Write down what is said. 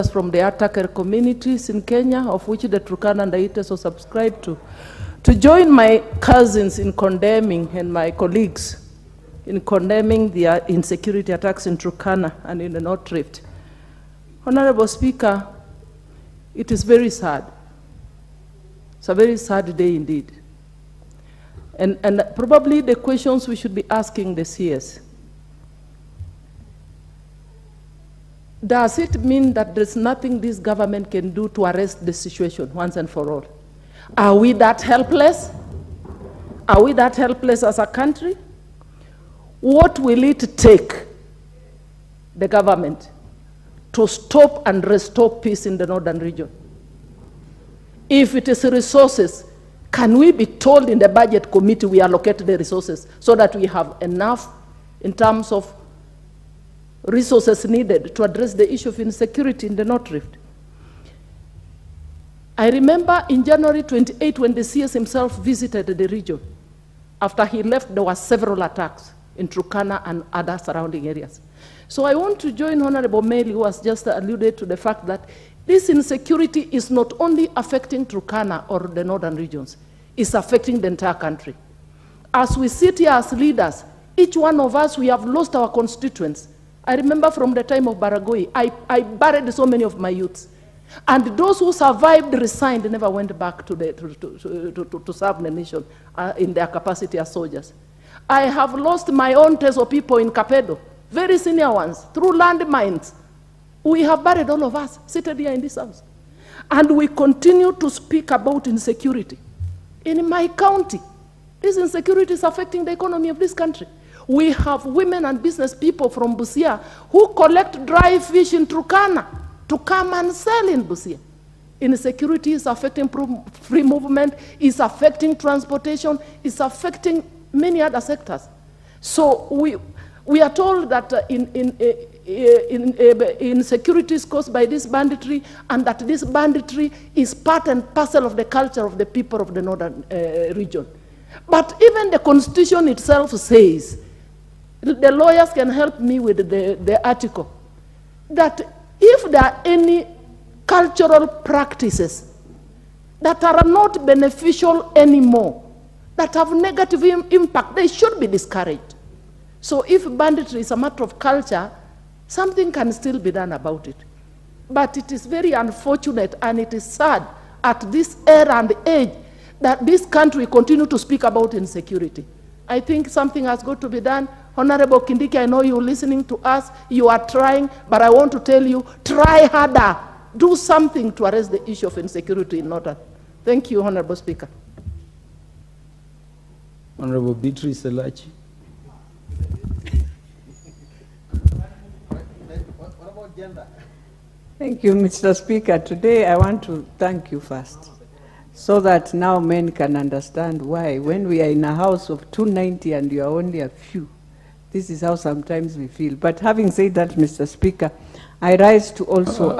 from the attacker communities in Kenya, of which the Turkana and the Ites are subscribed to join my cousins in condemning and my colleagues in condemning the insecurity attacks in Turkana and in the North Rift. Honorable Speaker, it is very sad. It's a very sad day indeed. And probably the questions we should be asking this is, does it mean that there's nothing this government can do to arrest the situation once and for all? Are we that helpless? Are we that helpless as a country? What will it take the government to stop and restore peace in the northern region? If it is resources, can we be told in the budget committee we allocate the resources so that we have enough in terms of resources needed to address the issue of insecurity in the North Rift? I remember in January 28 when the CS himself visited the region. After he left, there were several attacks in Turkana and other surrounding areas. So I want to join Honorable Meli, who has just alluded to the fact that this insecurity is not only affecting Turkana or the northern regions, it's affecting the entire country. As we sit here as leaders, each one of us, we have lost our constituents. I remember from the time of Baragoi, I buried so many of my youths. And those who survived resigned, never went back to serve the nation in their capacity as soldiers. I have lost my own Teso people in Kapedo, very senior ones, through landmines. We have buried all of us, seated here in this house. And we continue to speak about insecurity. In my county, this insecurity is affecting the economy of this country. We have women and business people from Busia who collect dry fish in Turkana to come and sell in Busia. Insecurity is affecting free movement, is affecting transportation, is affecting many other sectors. So we are told that insecurity is caused by this banditry, and that this banditry is part and parcel of the culture of the people of the northern region. But even the Constitution itself says, the lawyers can help me with the article, that if there are any cultural practices that are not beneficial anymore, that have negative impact, they should be discouraged. So if banditry is a matter of culture, something can still be done about it. But it is very unfortunate and it is sad at this era and age that this country continue to speak about insecurity. I think something has got to be done. Honorable Kindiki, I know you're listening to us, you are trying, but I want to tell you, try harder. Do something to address the issue of insecurity in Northern. Thank you, Honorable Speaker. Honorable Beatrice Elachi. What about gender? Thank you, Mr. Speaker. Today I want to thank you first, so that now men can understand why when we are in a house of 290 and you are only a few, this is how sometimes we feel. But having said that, Mr. Speaker, I rise to also...